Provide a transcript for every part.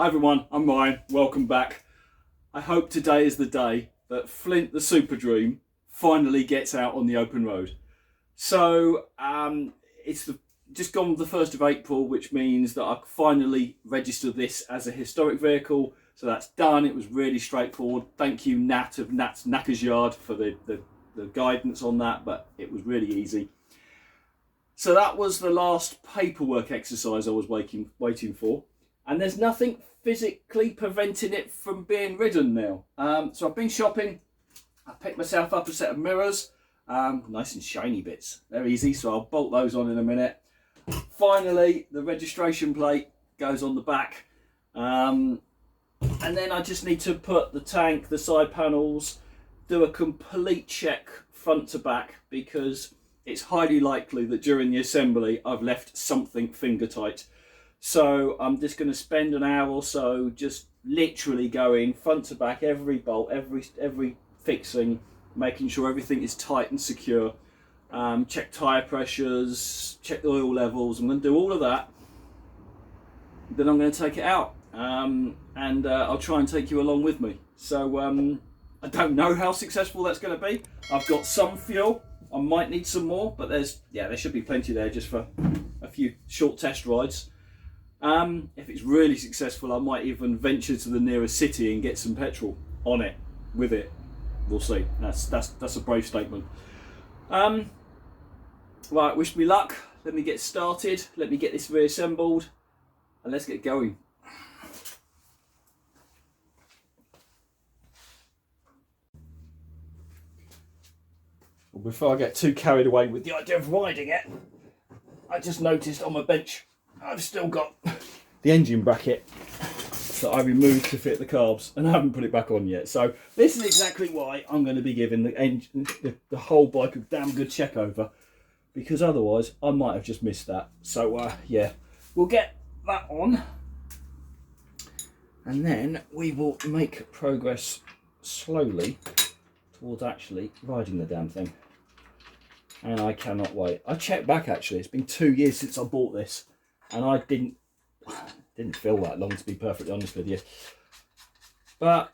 Hi everyone, I'm Ryan, welcome back. I hope today is the day that Flint the Super Dream finally gets out on the open road. So it's just gone the 1st of April, which means that I finally registered this as a historic vehicle. So that's done. It was really straightforward. Thank you Nat of Nat's Knackers Yard for the guidance on that, but it was really easy. So that was the last paperwork exercise I was waiting for. And there's nothing physically preventing it from being ridden now. So I've been shopping. I picked myself up a set of mirrors. Nice and shiny bits. They're easy, so I'll bolt those on in a minute. Finally, the registration plate goes on the back. And then I just need to put the tank, the side panels, do a complete check front to back, because it's highly likely that during the assembly I've left something finger tight. So I'm just going to spend an hour or so just literally going front to back, every bolt, every fixing, making sure everything is tight and secure. Check tyre pressures, check the oil levels. I'm going to do all of that. Then I'm going to take it out, and I'll try and take you along with me. So I don't know how successful that's going to be. I've got some fuel. I might need some more, but there should be plenty there just for a few short test rides. If it's really successful, I might even venture to the nearest city and get some petrol on it, with it. We'll see. That's a brave statement. Right, wish me luck. Let me get started. Let me get this reassembled, and let's get going. Well, before I get too carried away with the idea of riding it, I just noticed on my bench I've still got the engine bracket that I removed to fit the carbs, and I haven't put it back on yet. So this is exactly why I'm going to be giving the engine, the whole bike a damn good check over, because otherwise I might have just missed that. So yeah, we'll get that on, and then we will make progress slowly towards actually riding the damn thing. And I cannot wait. I checked back actually, it's been 2 years since I bought this, and I didn't feel that long, to be perfectly honest with you. But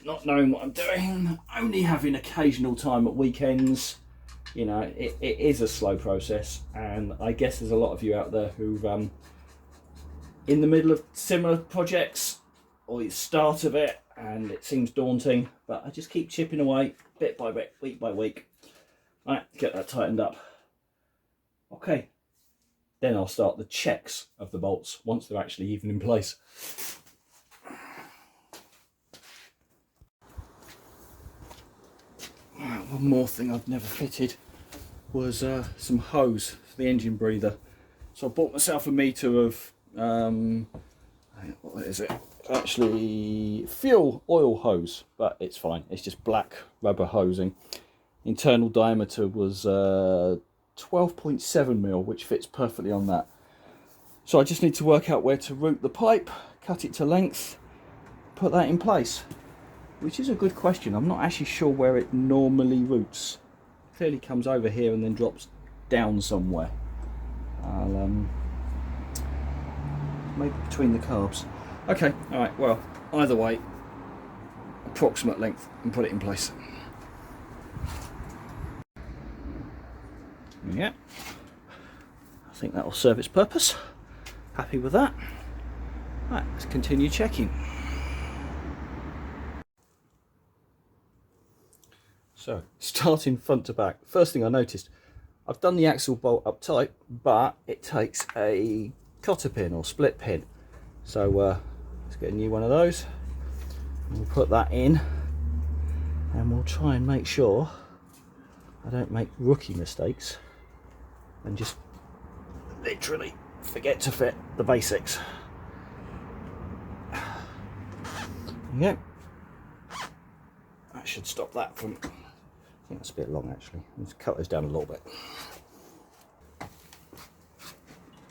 not knowing what I'm doing, only having occasional time at weekends, you know, it is a slow process. And I guess there's a lot of you out there who've in the middle of similar projects, or the start of it, and it seems daunting, but I just keep chipping away bit by bit, week by week. Right, get that tightened up. Okay, then I'll start the checks of the bolts once they're actually even in place. Right, one more thing I've never fitted was some hose for the engine breather. So I bought myself a meter of what is it? Actually fuel oil hose, but it's fine. It's just black rubber hosing. Internal diameter was 12.7mm, which fits perfectly on that. So I just need to work out where to route the pipe, cut it to length, put that in place, which is a good question. I'm not actually sure where it normally routes. It clearly comes over here and then drops down somewhere. Maybe between the carbs. Okay, all right, well, either way, approximate length, and put it in place. Yeah, I think that will serve its purpose. Happy with that. Right, let's continue checking. So, starting front to back, first thing I noticed, I've done the axle bolt up tight, but it takes a cotter pin or split pin. So let's get a new one of those. We'll put that in, and we'll try and make sure I don't make rookie mistakes and just literally forget to fit the basics. Yeah, that should stop that from, I think that's a bit long actually. Let's cut those down a little bit.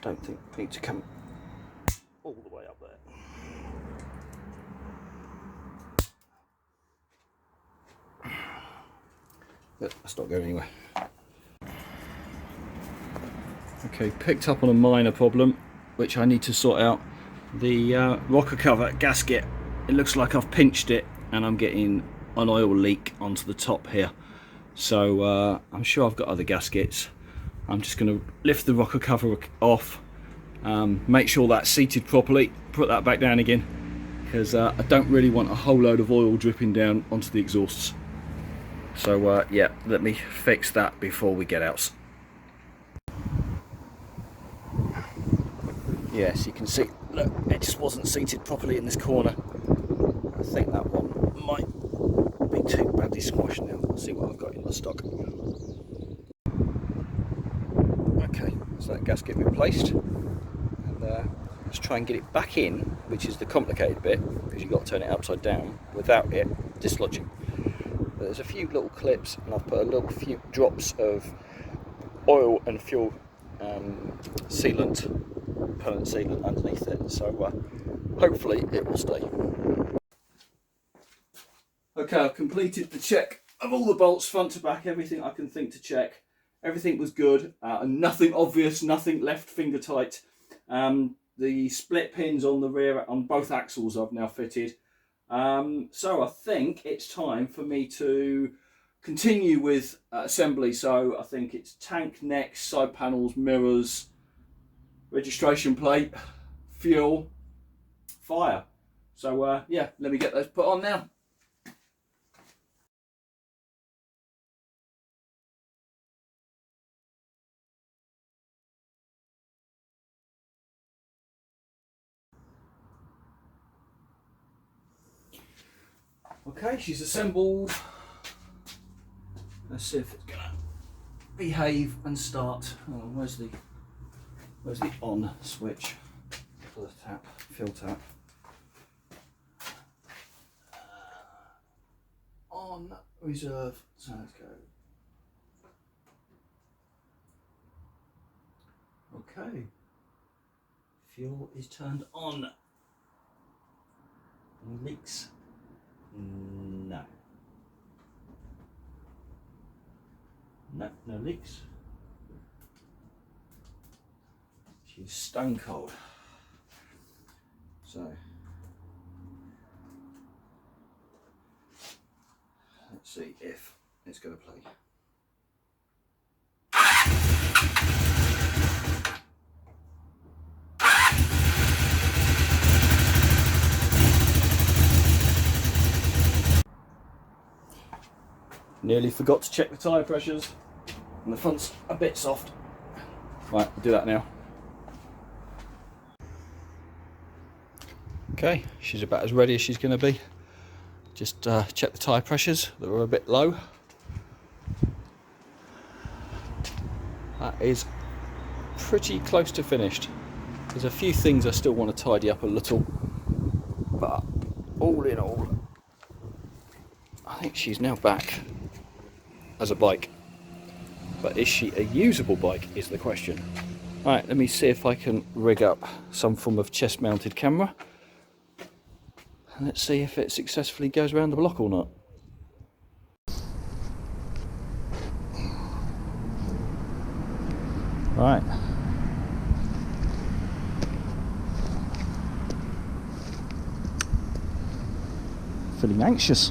Don't think we need to come all the way up there. But that's not going anywhere. Okay, picked up on a minor problem which I need to sort out. The rocker cover gasket, it looks like I've pinched it and I'm getting an oil leak onto the top here. So I'm sure I've got other gaskets. I'm just going to lift the rocker cover off, make sure that's seated properly, put that back down again, because I don't really want a whole load of oil dripping down onto the exhausts. So yeah, let me fix that before we get out. Yes, you can see, look, it just wasn't seated properly in this corner. I think that one might be too badly squashed now. Let's see what I've got in the stock. Okay, so that gasket replaced, and let's try and get it back in, which is the complicated bit, because you've got to turn it upside down without it dislodging. But there's a few little clips, and I've put a little few drops of oil and fuel sealant, permanent sealant underneath it, so hopefully it will stay. Okay, I've completed the check of all the bolts front to back, everything I can think to check. Everything was good, and nothing obvious, nothing left finger tight. The split pins on the rear, on both axles, I've now fitted. So I think it's time for me to continue with assembly. So I think it's tank, necks, side panels, mirrors, registration plate, fuel, fire. So yeah, let me get those put on now. Okay, she's assembled. Let's see if it's gonna behave and start. Oh, where's the on switch for the tap, fuel tap? On reserve. So let's go. Okay. Fuel is turned on. Any leaks? No. No leaks. She's stone cold. So let's see if it's going to play. Nearly forgot to check the tyre pressures, and the front's a bit soft. Right, I'll do that now. Okay, she's about as ready as she's going to be. Just check the tyre pressures, that were a bit low. That is pretty close to finished. There's a few things I still want to tidy up a little, but all in all, I think she's now back as a bike. But is she a usable bike is the question. Right, let me see if I can rig up some form of chest mounted camera. And let's see if it successfully goes around the block or not. Right. Feeling anxious.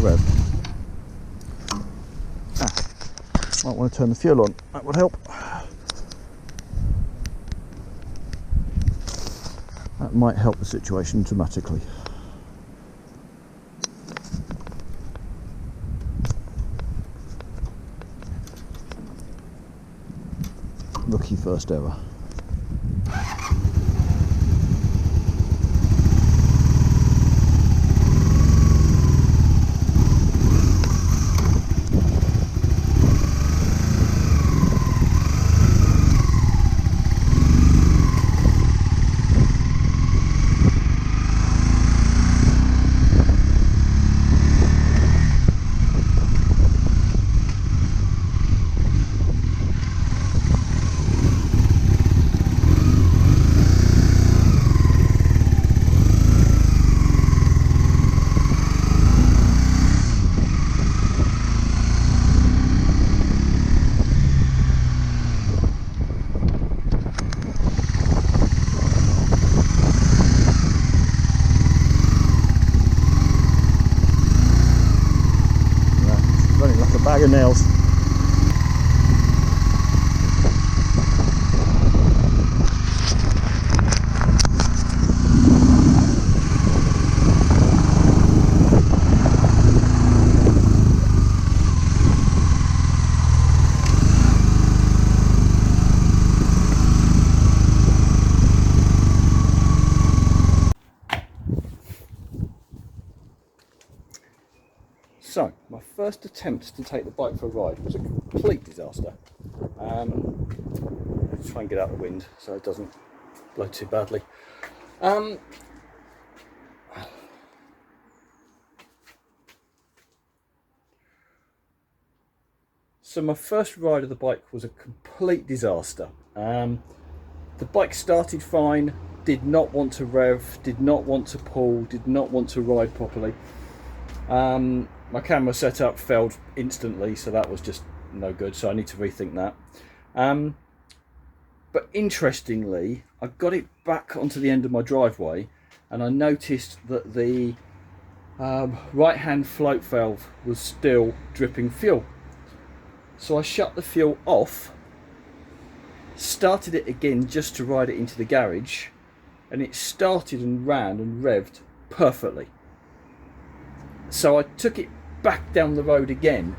rev. Might want to turn the fuel on, that would help. That might help the situation dramatically. Rookie first error. Bag of nails. So, my first attempt to take the bike for a ride was a complete disaster. Let's try and get out of the wind so it doesn't blow too badly. So my first ride of the bike was a complete disaster. The bike started fine, did not want to rev, did not want to pull, did not want to ride properly. My camera setup failed instantly, so that was just no good, so I need to rethink that. But interestingly, I got it back onto the end of my driveway and I noticed that the right hand float valve was still dripping fuel. So I shut the fuel off, started it again just to ride it into the garage, and it started and ran and revved perfectly. So I took it back down the road again,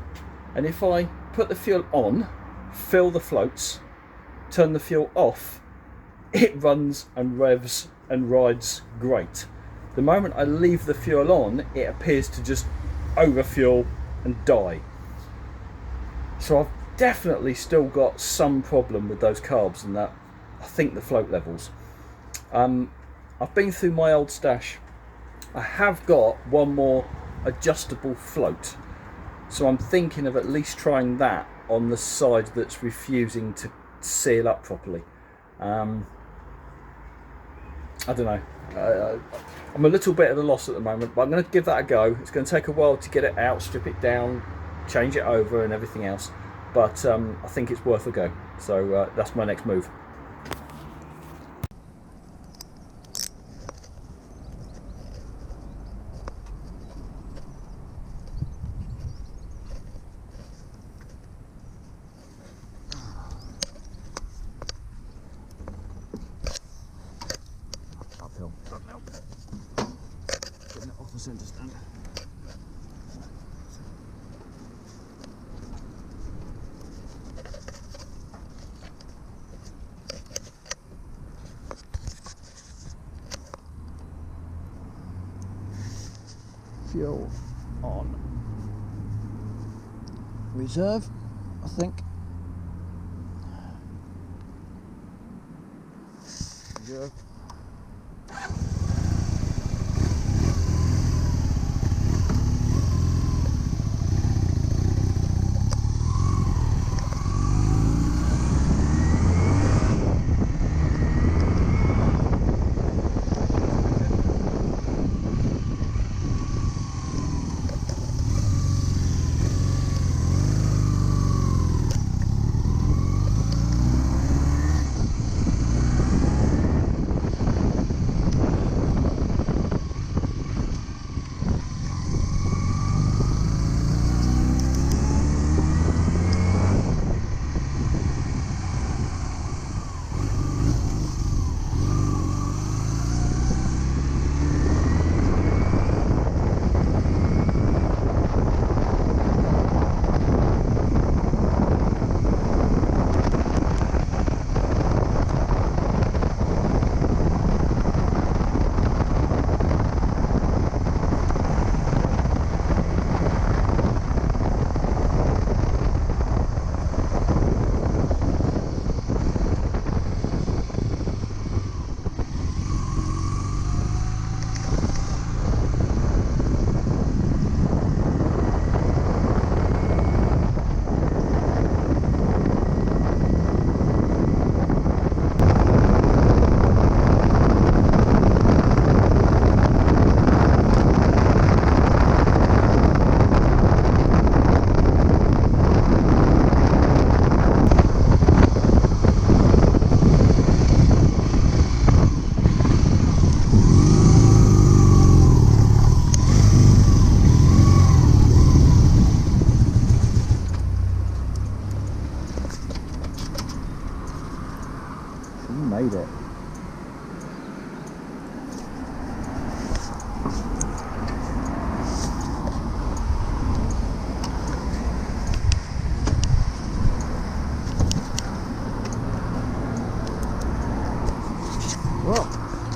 and if I put the fuel on, fill the floats, turn the fuel off, it runs and revs and rides great. The moment I leave the fuel on, it appears to just overfuel and die. So I've definitely still got some problem with those carbs and that, I think the float levels. I've been through my old stash. I have got one more adjustable float, so I'm thinking of at least trying that on the side that's refusing to seal up properly. I don't know, I'm a little bit at a loss at the moment, but I'm going to give that a go. It's going to take a while to get it out, strip it down, change it over and everything else, but I think it's worth a go, so that's my next move. Getting it off the centre stand. Fuel on. Reserve, I think. Reserve.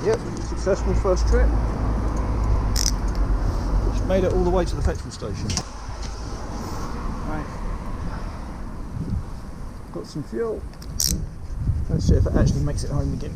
Yep, successful first trip. Which made it all the way to the petrol station. Right. Got some fuel. Let's see if it actually makes it home again.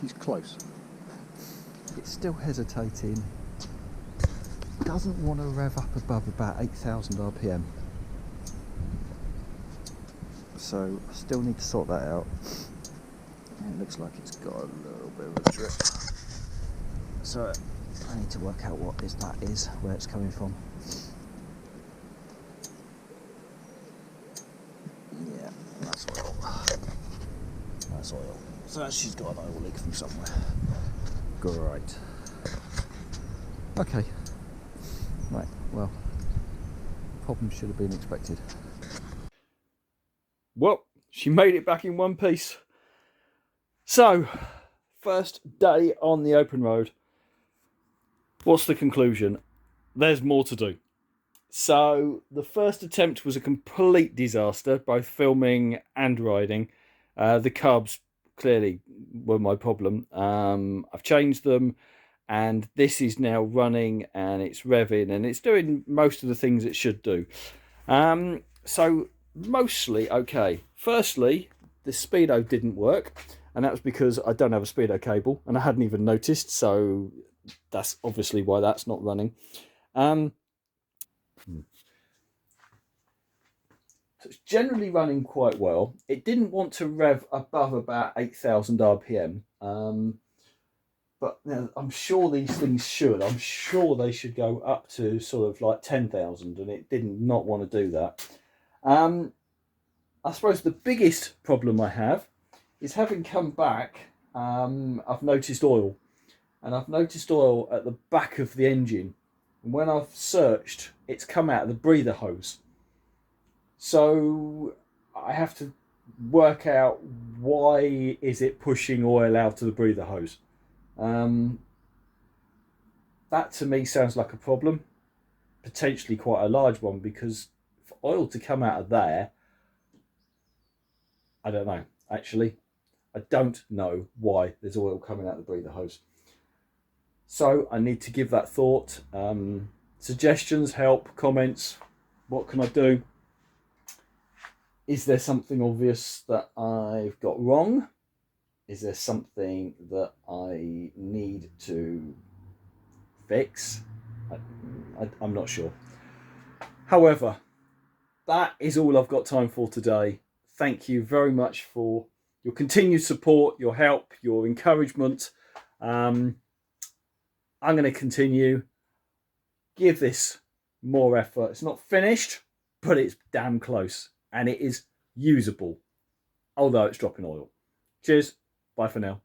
She's close. It's still hesitating. Doesn't want to rev up above about 8,000 RPM. So I still need to sort that out. It looks like it's got a little bit of a drip. So I need to work out what that is, where it's coming from. Yeah, that's oil. That's oil. So she's got an oil leak from somewhere. Great. Okay. Right, well, problem should have been expected. Well, she made it back in one piece. So, first day on the open road. What's the conclusion? There's more to do. So, the first attempt was a complete disaster, both filming and riding. The carbs clearly were my problem. I've changed them, and this is now running, and it's revving, and it's doing most of the things it should do. So, mostly okay. Firstly, the speedo didn't work, and that was because I don't have a speedo cable, and I hadn't even noticed, so that's obviously why that's not running. So it's generally running quite well. It didn't want to rev above about 8,000 RPM, but you know, I'm sure these things should. I'm sure they should go up to sort of like 10,000, and it didn't not want to do that. I suppose the biggest problem I have is having come back, I've noticed oil. And I've noticed oil at the back of the engine. And when I've searched, it's come out of the breather hose. So I have to work out why is it pushing oil out of the breather hose. That to me sounds like a problem. Potentially quite a large one, because for oil to come out of there, I don't know. Actually, I don't know why there's oil coming out of the breather hose. So I need to give that thought. Suggestions, help, comments. What can I do? Is there something obvious that I've got wrong? Is there something that I need to fix? I'm not sure. However, that is all I've got time for today. Thank you very much for your continued support, your help, your encouragement. I'm going to continue. Give this more effort. It's not finished, but it's damn close. And it is usable, although it's dropping oil. Cheers. Bye for now.